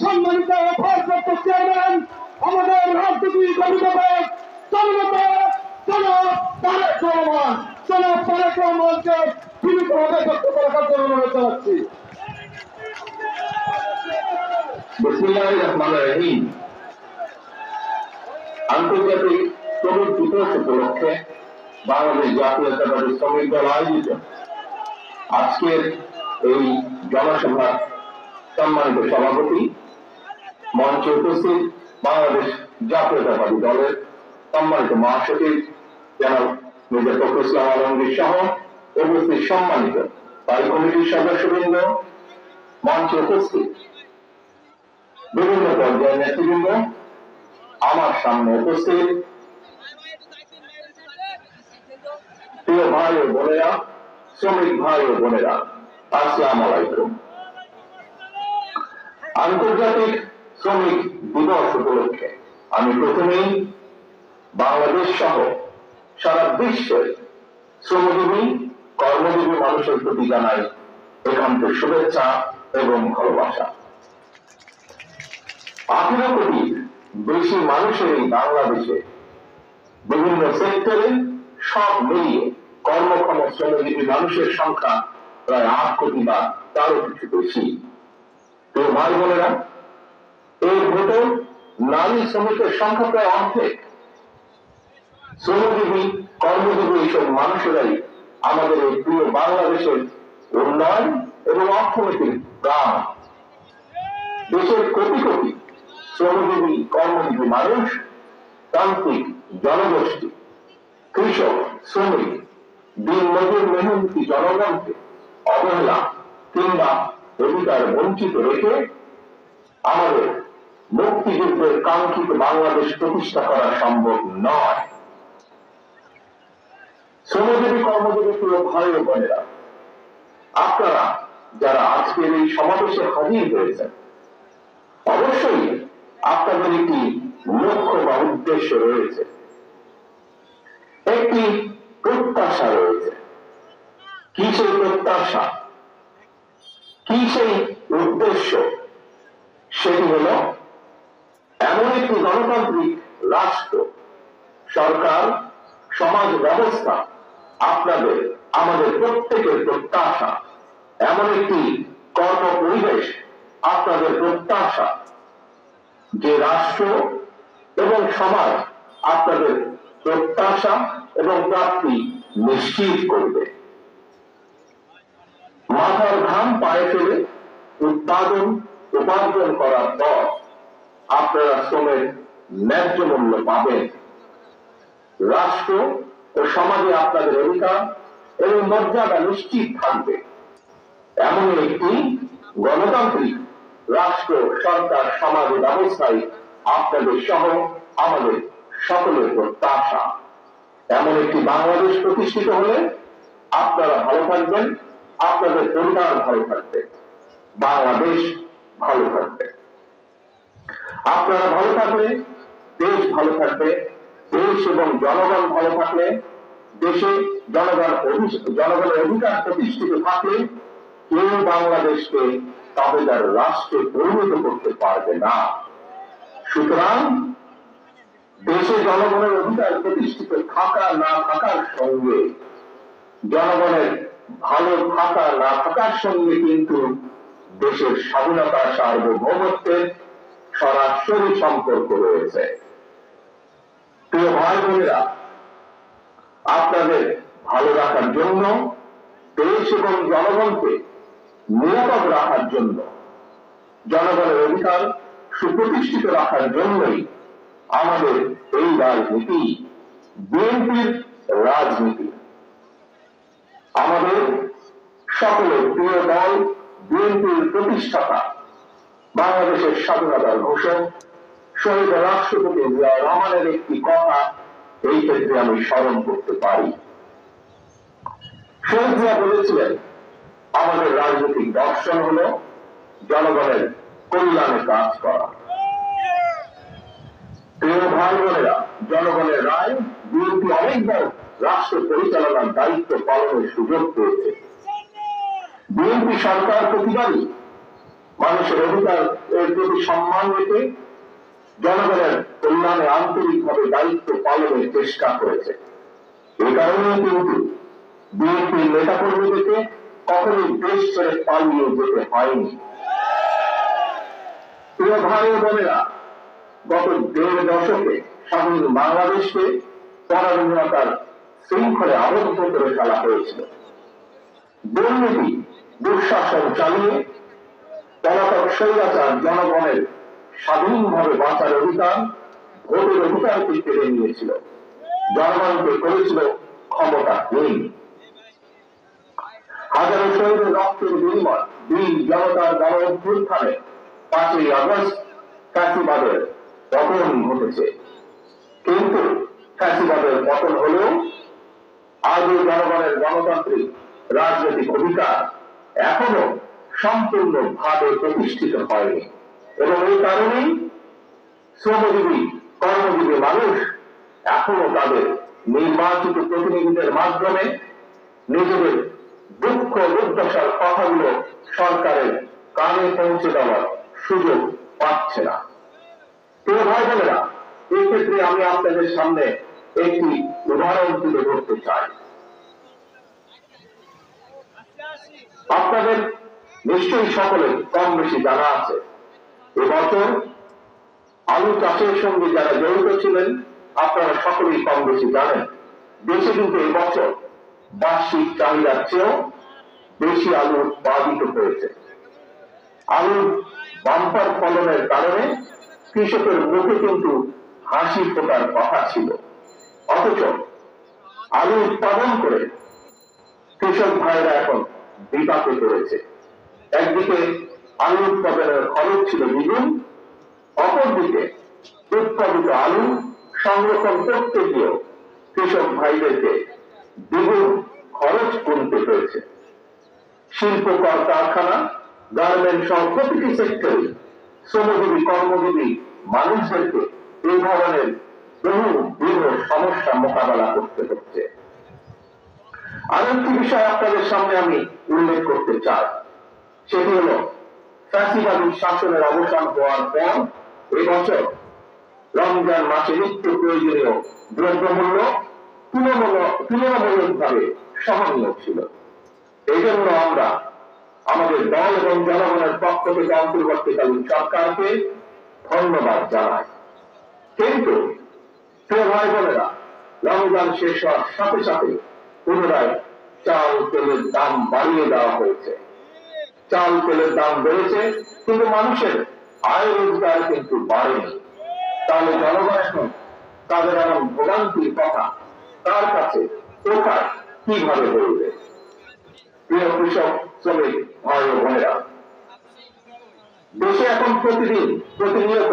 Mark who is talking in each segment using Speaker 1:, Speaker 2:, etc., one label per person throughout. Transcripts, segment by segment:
Speaker 1: সম্মানিত ভারপ্রাপ্ত চেয়ারম্যান আমাদের রাজনৈতিক অভিভাবক তারেক রহমানকে বিনীতভাবে বক্তব্য রাখার জন্য অনুরোধ জানাচ্ছি।
Speaker 2: বিসমিল্লাহির রহমানির রহিম। আন্তর্জাতিক শ্রমিক দিবস উপলক্ষে বাংলাদেশ জাতীয়তাবাদী শ্রমিক দল আয়োজিত আজকের এই জনসভার সম্মানিত সভাপতি, মঞ্চে উপস্থিত বাংলাদেশ জাতীয়তাবাদী দলের সম্মানিত মহাসচিব জনাব মির্জা ফখরুল ইসলাম আলমগীর সহ উপস্থিত সম্মানিত স্থায়ী কমিটির সদস্যবৃন্দ, মঞ্চে উপস্থিত বিভিন্ন পর্যায়ের নেতৃবৃন্দ, আমার সামনে উপস্থিত প্রিয় ভাই ও বোনেরা, শ্রমিক ভাই ও বোনেরা, আসসালামু আলাইকুম। আন্তর্জাতিক শ্রমিক দিবস উপলক্ষে আমি প্রথমেই বাংলাদেশ সহ সারা বিশ্বের শ্রমজীবী কর্মজীবী মানুষের প্রতি জানাই একান্ত শুভেচ্ছা এবং ভালোবাসা। 18 কোটির বেশি মানুষের এই বাংলাদেশে বিভিন্ন সেক্টরে সব মিলিয়ে কর্মক্ষম শ্রমজীবী মানুষের সংখ্যা প্রায় 8 কোটি বা তারও কিছু বেশি। তো ভাই বোনেরা, এর ভেতর নারী শ্রমিকের সংখ্যা প্রায় অর্ধেক। শ্রমজীবী কর্মজীবী এইসব মানুষেরাই আমাদের এই প্রিয় বাংলাদেশের উন্নয়ন এবং অর্থনীতির প্রাণ। দেশের কোটি কোটি শ্রমজীবী কর্মজীবী মানুষ, তান্ত্রিক জনগোষ্ঠী, কৃষক, শ্রমিক, দিনমজুর মেহনতি জনগণকে অবহেলা কিংবা অধিকার বঞ্চিত রেখে আমাদের মুক্তিযুদ্ধের কাঙ্ক্ষিত বাংলাদেশ প্রতিষ্ঠা করা সম্ভব নয়। শ্রমজীবী কর্মজীবী প্রিয় ভাই ও বোনেরা, আপনারা যারা আজকের এই সমাবেশে হাজির হয়েছেন, অবশ্যই আপনাদের একটি লক্ষ্য বা উদ্দেশ্য রয়েছে, একটি প্রত্যাশা রয়েছে। কি সেই প্রত্যাশা, কি সেই উদ্দেশ্য? সেটি হল এমন একটি গণতান্ত্রিক রাষ্ট্র, সরকার, সমাজ ব্যবস্থা, আপনাদের আমাদের প্রত্যেকের প্রত্যাশা, এমন একটি কর্ম পরিবেশ আপনাদের প্রত্যাশা, যে রাষ্ট্র এবং সমাজ আপনাদের প্রত্যাশা এবং প্রাপ্তি নিশ্চিত করবে। মাথার ঘাম পায়ে ফেলে উপার্জন করার পর আপনারা শ্রমের ন্যায্য মূল্য পাবেন। রাষ্ট্র ও সমাজে আপনাদের অধিকার এবং মর্যাদা নিশ্চিত থাকবে। এমনই একটি গণতান্ত্রিক রাষ্ট্র, সরকার, সমাজ ব্যবস্থায় আপনাদের সহ আমাদের সকলের প্রত্যাশা। এমন একটি বাংলাদেশ প্রতিষ্ঠিত হলে আপনারা ভালো থাকবেন, আপনাদের পরিবার ভালো থাকবে, বাংলাদেশ ভালো থাকবে। আপনারা ভালো থাকলে দেশ ভালো থাকবে। দেশ এবং জনগণ ভালো থাকলে, দেশে জনগণের অধিকার প্রতিষ্ঠিত থাকলে কেউ বাংলাদেশকে তাবেদার রাষ্ট্রে পরিণত করতে পারবে না। সুতরাং দেশে জনগণের অধিকার প্রতিষ্ঠিত থাকা না থাকার সঙ্গে, জনগণের ভালো থাকা না থাকার সঙ্গে কিন্তু দেশের স্বাধীনতা, সার্বভৌমত্বের সরাসরি সম্পর্ক রয়েছে। প্রিয় ভাই বোনেরা, আপনাদের ভালো রাখার জন্য, দেশ এবং জনগণকে নিরাপদ রাখার জন্য, জনগণের অধিকার সুপ্রতিষ্ঠিত রাখার জন্যই আমাদের এই রাজনীতি, বিএনপির রাজনীতি। আমাদের সকলের প্রিয় দল বিএনপির প্রতিষ্ঠাতা, বাংলাদেশের স্বাধীনতার ঘোষক শহীদ রাষ্ট্রপতি জিয়াউর রহমানের একটি কথা এই ক্ষেত্রে আমি স্মরণ করতে পারি। শহীদ জিয়া বলেছিলেন, আমাদের রাজনৈতিক দর্শন হল জনগণের কল্যাণে কাজ করা। প্রিয় ভাই বোনেরা, জনগণের রায় বিএনপি অনেকবার রাষ্ট্র পরিচালনার দায়িত্ব পালনের সুযোগ পেয়েছে। বিএনপি সরকার প্রতিবারই মানুষের অধিকার এর প্রতি সম্মান রেখে জনগণের কল্যাণে আন্তরিকভাবে দায়িত্ব পালনের চেষ্টা করেছে। এ কারণেই কিন্তু বিএনপি নেতাকর্মীদেরকে কখনোই দেশ ছেড়ে পালিয়ে যেতে হয়নি। প্রিয় ভাই ও বোনেরা, গত ১.৫ দশকে স্বাধীন বাংলাদেশকে পরাধীনতার শৃঙ্খলে আবদ্ধ করে ফেলা হয়েছিল। দুর্নীতি, দুঃশাসন চালিয়ে পলাতক স্বৈরাচার জনগণের স্বাধীনভাবে বাঁচার অধিকার, ভোটের অধিকারকে কেড়ে নিয়েছিল, জনগণকে করেছিল ক্ষমতাহীন। হাজারো শহীদের রক্তের বিনিময় বীর জনতার গণ অভ্যুত্থানে ৫ই আগস্ট ফ্যাসিবাদের পতন ঘটেছে। কিন্তু ফ্যাসিবাদের পতন হলেও আজও জনগণের গণতান্ত্রিক রাজনৈতিক অধিকার এখনো সম্পূর্ণভাবে প্রতিষ্ঠিত হয়নি এবং এই কারণেই শ্রমজীবী কর্মজীবী মানুষ এখনো তাদের নির্বাচিত প্রতিনিধিদের মাধ্যমে নিজেদের দুঃখ দুর্দশার কথাগুলো সরকারের কানে পৌঁছে দেওয়ার সুযোগ পাচ্ছে না। প্রিয় ভাই বোনেরা, এই ক্ষেত্রে আমি আপনাদের সামনে একটি উদাহরণ তুলে ধরতে চাই। আপনাদের নিশ্চয়ই সকলে কম বেশি জানা আছে, এবছর আলু চাষের সঙ্গে যারা জড়িত ছিলেন আপনারা সকলেই কম বেশি জানেন, দেশে কিন্তু এবছর বার্ষিক চাহিদার চেয়েও বেশি আলু উৎপাদিত হয়েছে। আলুর বাম্পার ফলনের কারণে কৃষকের মুখে কিন্তু হাসি ফোটার কথা ছিল, অথচ আলু উৎপাদন করে কৃষক ভাইরা এখন বিপাকে পড়েছে। একদিকে আলু উৎপাদনের খরচ ছিল দ্বিগুণ, অপরদিকে উৎপাদিত আলু সংরক্ষণ করতে গিয়েও কৃষক ভাইদেরকে দ্বিগুণ খরচ গুনতে হয়েছে। শিল্প কারখানা, গার্মেন্ট সহ প্রতিটি সেক্টরে শ্রমজীবী কর্মজীবী মানুষদেরকে এই ধরনের বহু দীর্ঘ সমস্যা মোকাবেলা করতে হচ্ছে। আরেকটি বিষয় আপনাদের সামনে আমি উল্লেখ করতে চাই, সেটি হল ফ্যাসিবাদী শাসনের অবসান হওয়ার পর এবছর রমজান মাসে নিত্য প্রয়োজনীয় দ্রব্যমূল্য তুলনামূলকভাবে সহনীয় ছিল। এই জন্য আমরা আমাদের দল এবং জনগণের পক্ষ থেকে অন্তর্বর্তীকালীন সরকারকে ধন্যবাদ জানাই। কিন্তু প্রিয় ভাই বোনেরা, রমজান শেষ হওয়ার সাথে সাথে পুনরায় চাল তেলের দাম বাড়িয়ে দেওয়া হয়েছে। চাল তেলের দাম বেড়েছে, কিন্তু মানুষের আয় রোজগার কিন্তু বাড়েনি। তাহলে জনগণ এখন তাদের এমন ভোগান্তির কথা তার কাছে কোথায় কিভাবে বলবে? প্রিয় কৃষক শ্রমিক ভাই ও বোনেরা, দেশে এখন প্রতিনিয়ত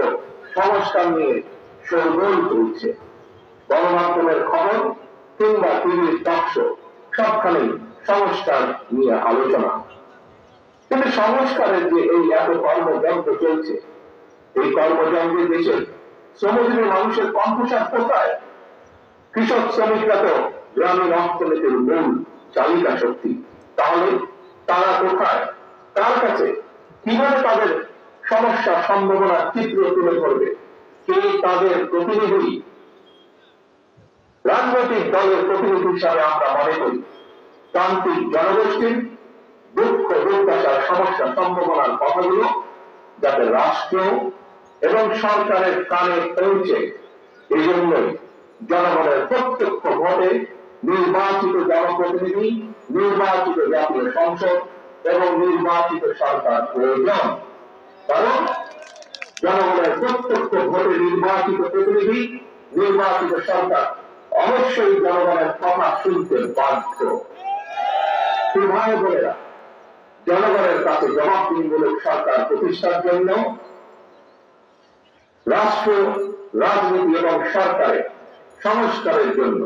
Speaker 2: সংস্কার নিয়ে শোরগোল চলছে। গণমাধ্যমের খবর কিংবা টিভির টকশো সবখানেই সংস্কার নিয়ে আলোচনা। কিন্তু সংস্কারের যে এই এত কর্মযন্ত্র চলছে, এই কর্মযন্ত্রে দেশের শ্রমজীবী মানুষের কণ্ঠস্বর কোথায়? কৃষক শ্রমিকরা তো গ্রামীণ অর্থনীতির মূল চালিকা শক্তি, তাহলে তারা কোথায়? তার কাছে কিভাবে তাদের সমস্যা সম্ভাবনার চিত্র তুলে ধরবে? কে তাদের প্রতিনিধি? রাজনৈতিক দলের প্রতিনিধি হিসাবে আমরা মনে করি প্রান্তিক জনগোষ্ঠীর দুঃখ দুর্দশার সমস্যা সম্ভাবনার কথাগুলো যাতে রাষ্ট্র এবং সরকারের কানে পৌঁছে, এই জন্যই জনগণের প্রত্যক্ষ ভোটে নির্বাচিত জনপ্রতিনিধি, নির্বাচিত জাতীয় সংসদ এবং নির্বাচিত সরকার প্রয়োজন। কারণ জনগণের প্রত্যক্ষ ভোটে নির্বাচিত প্রতিনিধি, নির্বাচিত সরকার অবশ্যই জনগণের কথা শুনতে বাধ্য। ভাই বোনেরা, জনগণের কাছে জবাবদিহিমূলক সরকার প্রতিষ্ঠার জন্য রাষ্ট্র, রাজনীতি এবং সরকারের সংস্কারের জন্য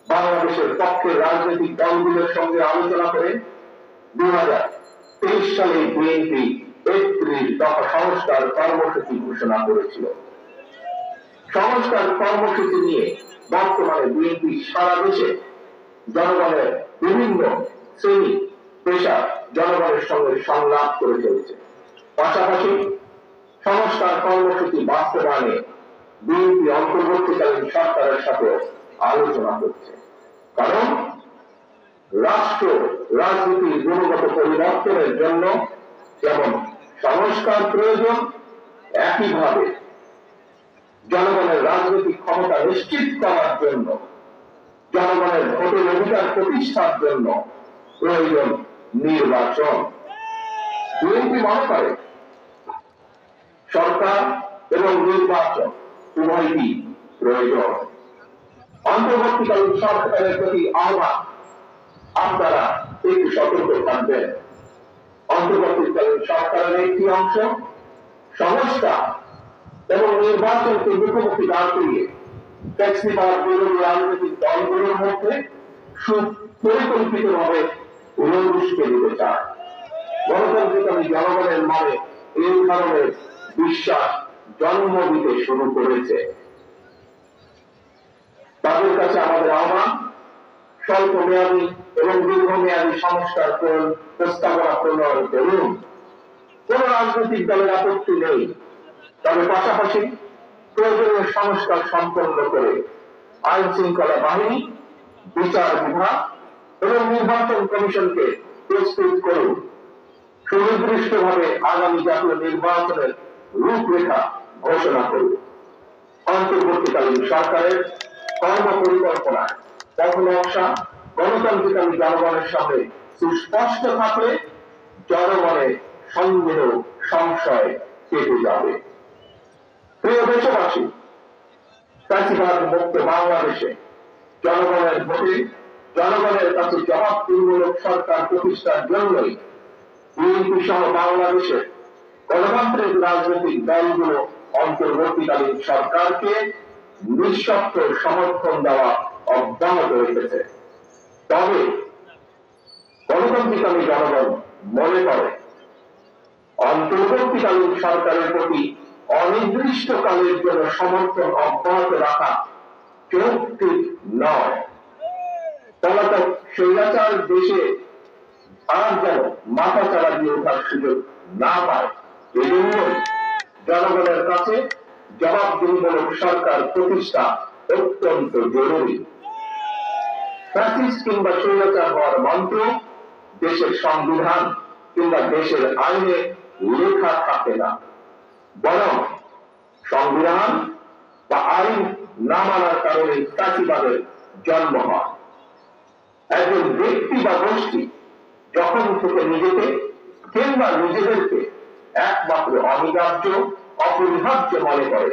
Speaker 2: বাংলাদেশের পক্ষের রাজনৈতিক দলগুলোর সঙ্গে আলোচনা করে 2023 সালে বিএনপি 31 দফা সংস্কার কর্মসূচি ঘোষণা করেছিল। সংস্কার কর্মসূচি নিয়ে বর্তমানে বিএনপি সারা দেশে জনগণের বিভিন্ন শ্রেণী পেশা জনগণের সঙ্গে সংলাপ করে চলেছে। পাশাপাশি সংস্কার কর্মসূচি বাস্তবায়নে বিএনপি অন্তর্বর্তীকালীন সরকারের সাথে আলোচনা করছে। কারণ রাষ্ট্র রাজনীতির গুণগত পরিবর্তনের জন্য যেমন সংস্কার প্রয়োজন, একইভাবে জনগণের রাজনৈতিক ক্ষমতা নিশ্চিত করার জন্য, জনগণের ভোটের অধিকার প্রতিষ্ঠার জন্য প্রয়োজন নির্বাচন। বিএনপি মনে করে সরকার এবং নির্বাচন উভয়ই প্রয়োজন। অন্তর্বর্তীকালীন সরকারের প্রতি আহ্বান, আপনারা একটু সতর্ক থাকবেন। অন্তর্বর্তীকালীন সরকারের একটি অংশ সংস্কার এবং নির্বাচনকে মুখোমুখি দাঁড় করিয়ে ট্যাক্সিবাদ বিরোধী রাজনৈতিক দলগুলোর মধ্যে সুপরিকল্পিতভাবে উন্নয়নকে দিতে চায়। গণতান্ত্রিক জনগণের মনে এই ধরনের বিশ্বাস জন্ম দিতে শুরু করেছে। তাদের কাছে আমাদের আহ্বান, স্বল্প মেয়াদী এবং দীর্ঘমেয়াদী সংস্কার প্রস্তাবনা প্রণয়ন করুন। কোন রাজনৈতিক দলের আপত্তি নেই, তবে পাশাপাশি প্রয়োজনীয় সংস্কার সম্পন্ন করে আইন শৃঙ্খলা বাহিনী, বিচার বিভাগ এবং নির্বাচন কমিশনকে প্রস্তুত করুন। সুনির্দিষ্টভাবে আগামী জাতীয় নির্বাচনের রূপরেখা ঘোষণা করুন। অন্তর্বর্তীকালীন সরকারের কর্ম পরিকল্পনায় পথ নকশা গণতান্ত্রিক জনগণের সামনে সুস্পষ্ট থাকলে জনগণের সন্দেহ সংশয় কেটে যাবে। প্রিয় দেশবাসী, ফ্যাসিবাদ মুক্ত বাংলাদেশে জনগণের ভোটে জনগণের কাছে জবাবদিহিমূলক সরকার প্রতিষ্ঠার জন্যই বিএনপি সহ বাংলাদেশের গণতান্ত্রিক রাজনৈতিক দলগুলো অন্তর্বর্তীকালীন সরকারকে নিঃশর্ত সমর্থন দেওয়া অব্যাহত রেখেছে। তবে গণতান্ত্রিক জনগণ মনে করে অন্তর্বর্তীকালীন সরকারের প্রতি অনির্দিষ্টকালের জন্য সমর্থন অব্যাহত রাখা যৌক্তিক নয়। পলাতক স্বৈরাচার দেশে আর যেন মাথা চাড়া দিয়ে ওঠার সুযোগ না পায়, এজন্যই জনগণের কাছে জবাবদিহিমূলক সরকার প্রতিষ্ঠা অত্যন্ত জরুরি। ফ্যাসিস্ট কিংবা স্বৈরাচার হওয়ার মন্ত্র দেশের সংবিধান কিংবা দেশের আইনে লেখা থাকে না, বরং সংবিধান বা আইন না মানার কারণে ফ্যাসিবাদের জন্ম হয়। একজন ব্যক্তি বা গোষ্ঠী যখন থেকে নিজেকে কিংবা নিজেদেরকে একমাত্র অনিবার্য অপরিহার্য মনে করে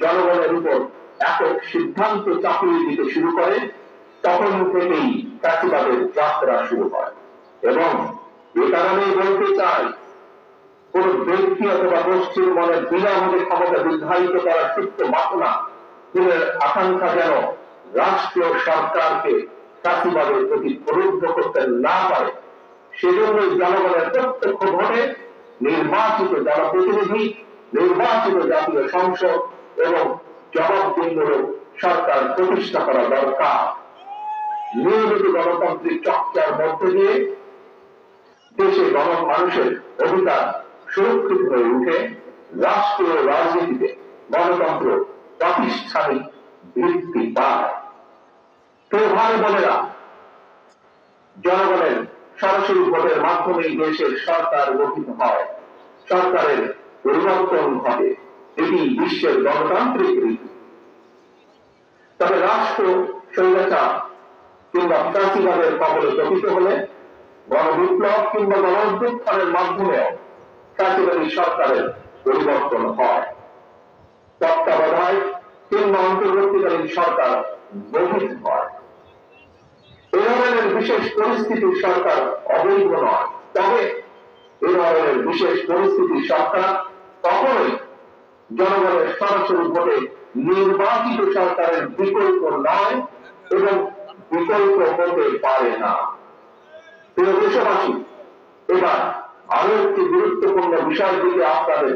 Speaker 2: জনগণের উপর একক সিদ্ধান্ত চাপিয়ে দিতে শুরু করে, তখন থেকেই ফ্যাসিবাদের যাত্রা শুরু হয়। এবং এ কারণেই বলতে চাই, কোন ব্যক্তি অথবা গোষ্ঠীর মনে বিনামূল্যে ক্ষমতা নির্ধারিত করার চিত্ত বাসনা দিনের আকাঙ্ক্ষা যেন রাষ্ট্রীয় সরকারকে ফ্যাসিবাদের প্রতি প্রলুব্ধ করতে না পারে, সেজন্যই জনগণের প্রত্যক্ষ ভোটে নির্বাচিত জনপ্রতিনিধি, নির্বাচিত জাতীয় সংসদ এবং জবাবদিহিমূলক সরকার প্রতিষ্ঠা করা দরকার। নিয়মিত গণতান্ত্রিক চর্চার মধ্য দিয়ে দেশে মানুষের অধিকার সুরক্ষিত হয়ে উঠে রাষ্ট্রীয় রাজনীতিতে গণতন্ত্র প্রাতিষ্ঠানিক ভিত্তি পায়। প্রিয় ভাই বোনেরা, জনগণের সরাসরি ভোটের মাধ্যমেই দেশের সরকার গঠিত হয়, সরকারের পরিবর্তন ঘটে, এটি বিশ্বের গণতান্ত্রিক রীতি। তবে রাষ্ট্র স্বৈরাচার কিংবা ফ্যাসিবাদের কবলে পতিত হলে গণবিপ্লব কিংবা গণঅভ্যুত্থানের মাধ্যমেও ফ্যাসিবাদী সরকারের পরিবর্তন হয়। তত্ত্বাবধায়ক কিংবা অন্তর্বর্তীকালীন সরকার গঠিত হয়। এ ধরনের বিশেষ পরিস্থিতির সরকার অবৈধ নয়, তবে এ ধরনের বিশেষ পরিস্থিতির সরকার কখনোই জনগণের সরাসরি ভোটে নির্বাচিত সরকারের বিকল্প নয় এবং বিকল্প হতে পারে না। প্রিয় দেশবাসী, এবার আরো একটি গুরুত্বপূর্ণ বিষয়ের দিকে আপনাদের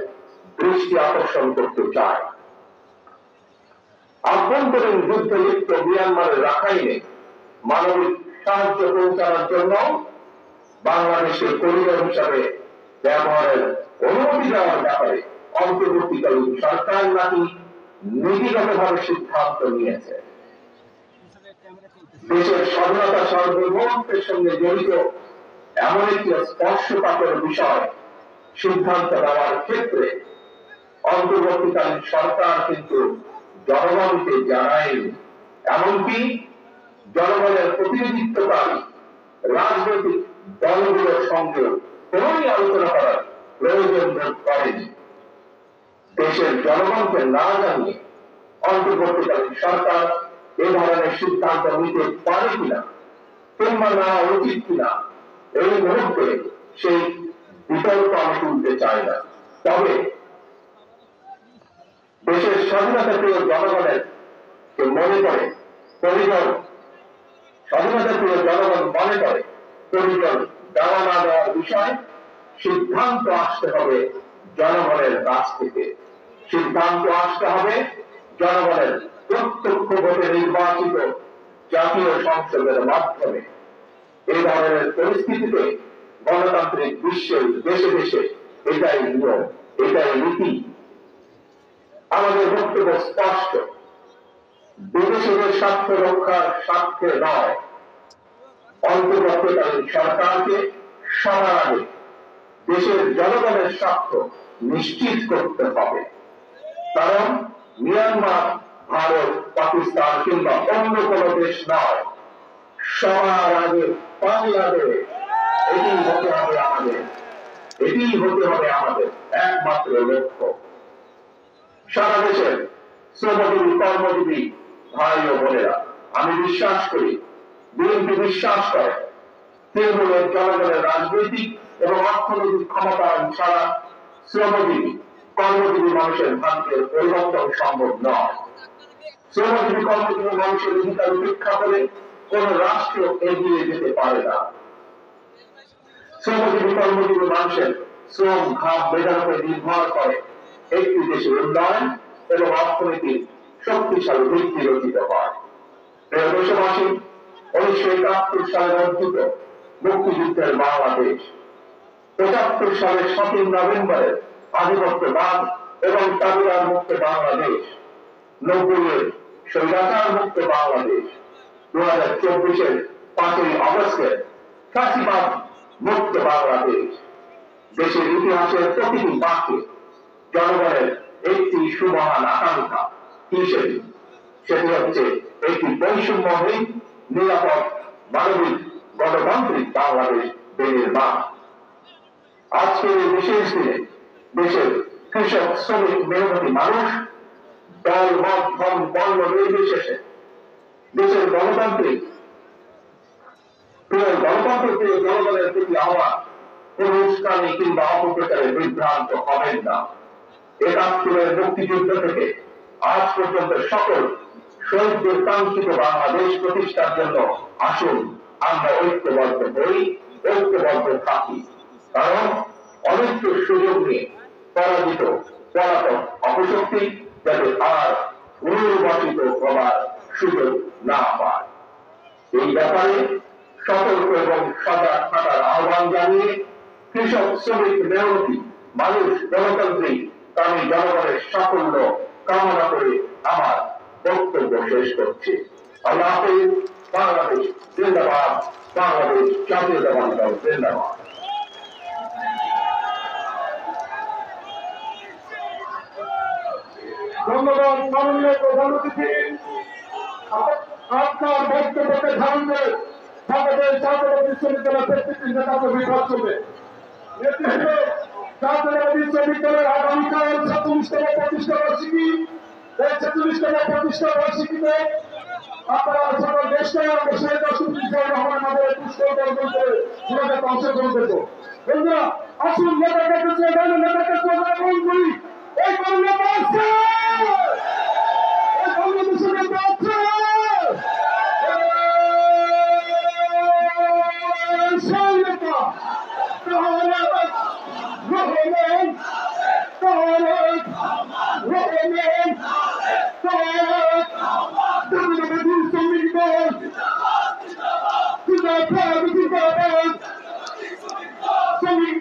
Speaker 2: দৃষ্টি আকর্ষণ করতে চাই। আভ্যন্তরীণ যুদ্ধে লিপ্ত মিয়ানমারের রাখাইনে মানবিক সাহায্য পৌঁছানোর জন্য বাংলাদেশের করিডোর হিসাবে ব্যবহারের অনুমতি দেওয়ার ব্যাপারে অন্তর্বর্তীকালীন সরকার নাকি নীতিগতভাবে সিদ্ধান্ত নিয়েছে। দেশের স্বাধীনতা সার্বভৌমত্বের সঙ্গে জড়িত এমন একটি স্পর্শকাতর বিষয় সিদ্ধান্ত নেওয়ার ক্ষেত্রে অন্তর্বর্তীকালীন সরকার কিন্তু জনগণকে জানায়নি, এমনকি জনগণের প্রতিনিধিত্বকারী রাজনৈতিক দলগুলোর সঙ্গে কোনই আলোচনা করার প্রয়োজন বোধ করেনি। দেশের জনগণকে না জানিয়ে অন্তর্বর্তীকালীন সরকার এ ধরনের সিদ্ধান্ত নিতে পারে কিনা কিংবা নেওয়া উচিত কিনা এই মুহূর্তে সেই বিতর্ক আমি তুলতে চাই না। তবে দেশের স্বাধীনতা প্রিয় জনগণের মনে করে করিডোর, স্বাধীনতা প্রিয় জনগণ মনে করে করিডোর দেওয়া না দেওয়ার বিষয় সিদ্ধান্ত আসতে হবে জনগণের কাছ থেকে। সিদ্ধান্ত আসতে হবে জনগণের প্রত্যক্ষ ভোটে নির্বাচিত জাতীয় সংসদের মাধ্যমে। এই ধরনের পরিস্থিতিতে গণতান্ত্রিক বিশ্বের দেশে দেশে এটাই নিয়ম, এটাই নীতি। আমাদের বক্তব্য স্পষ্ট, বিদেশিদের স্বার্থ রক্ষার স্বার্থে নয়, অন্তর্বর্তীকালীন সরকারকে সবার আগে দেশের জনগণের স্বার্থ নিশ্চিত করতে হবে। কারণ মিয়ানমার, ভারত, পাকিস্তান কিংবা অন্য কোন দেশ নয়, সবার আগে বাংলাদেশ। এটি হতে হবে আমাদের, এটি হতে হবে আমাদের একমাত্র লক্ষ্য। সারা দেশের শ্রমজীবী কর্মজীবী ভাই ও বোনেরা, আমি বিশ্বাস করি, বিএনপি বিশ্বাস করে, তৃণমূলের জনগণের রাজনৈতিক এবং অর্থনৈতিক ক্ষমতায়ন ছাড়া শ্রমজীবী কর্মজীবী মানুষের ভাগ্যের পরিবর্তন সম্ভব নয়। শ্রমজীবী কর্মজীবী মানুষের অধিকার উপেক্ষা করে কোন রাষ্ট্র এগিয়ে যেতে পারে না। শ্রমজীবী কর্মজীবী মানুষের শ্রম, ঘাম, মেধার উপরে নির্ভর করে একটি দেশের উন্নয়ন এবং অর্থনীতির শক্তিশালী ভিত্তি রচিত হয়। প্রিয় দেশবাসী, 1971 সালে অর্জিত মুক্তিযুদ্ধের বাংলাদেশ, 75 সালের 7 নভেম্বরের আধিপত্যবাদ এবং তালিবান মুক্ত বাংলাদেশ, 90-এর স্বৈরাচার মুক্ত বাংলাদেশ, 2024-এর 5ই আগস্টের ফ্যাসিবাদ মুক্ত বাংলাদেশ। দেশের ইতিহাসের প্রতিটি বাক্যে জনগণের একটি সুমহান আকাঙ্ক্ষা কি সেটি হচ্ছে একটি বৈষম্যহীন, নিরাপদ, মানবিক, গণতান্ত্রিক বাংলাদেশ বিনির্মাণ। আজকের এই বিশেষ দিনে দেশের কৃষক, শ্রমিক, মেহনতি মানুষ দল, মত, ধর্ম, বর্ণ নির্বিশেষে দেশের গণতান্ত্রিক জনগণের প্রতি আহ্বান, কোন উস্কানি কিংবা অপপ্রচারে বিভ্রান্ত হবেন না। 71-এর মুক্তিযুদ্ধ থেকে আজ পর্যন্ত সকল শহীদদের কাঙ্ক্ষিত বাংলাদেশ প্রতিষ্ঠার জন্য আসুন আমরা ঐক্যবদ্ধ হই, ঐক্যবদ্ধ থাকি। কারণ অনেক সুযোগ নিয়ে পরাজিত, পলাতক অপশক্তি যাতে আর পুনর্বাসিত হবার সুযোগ না পায়, এই ব্যাপারে সতর্ক এবং সজাগ থাকার আহ্বান জানিয়ে কৃষক, শ্রমিক, মেহনতি মানুষ, গণতান্ত্রিক আমি জনগণের সাফল্য কামনা করে আমার বক্তব্য শেষ করছি। আল্লাহ হাফেজ। বাংলাদেশ জিন্দাবাদ, বাংলাদেশ জাতীয়তাবাদী দল জিন্দাবাদ।
Speaker 1: ধন্যবাদ মাননীয় প্রধান অতিথি। আপনার বক্তব্যকে ধারণ করে বাংলাদেশ জাতীয় বিশ্ববিদ্যালয় প্রেসিডেন্ট নেতা বিভাগ করবে। নেতৃত্ব জাতীয় বিশ্ববিদ্যালয়ের আগামীকাল 46তম প্রতিষ্ঠা বার্ষিকী। এই 46তম প্রতিষ্ঠা বার্ষিকীতে আপনারা সকল দেশকে শহীদ রাষ্ট্রপতি রহমান আমাদের পুষ্কর অর্জন করে ওনাদের অংশগ্রহণ করব। বন্ধুরা আসুন নেতাকে নেতাকে গ্রহণ করি। এই কর্মটা আছে, এই কর্মসূচি আছে। Rohman,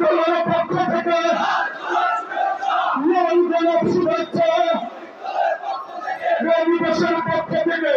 Speaker 1: দলের পক্ষ থেকে শুভেচ্ছা দিবসের পক্ষ থেকে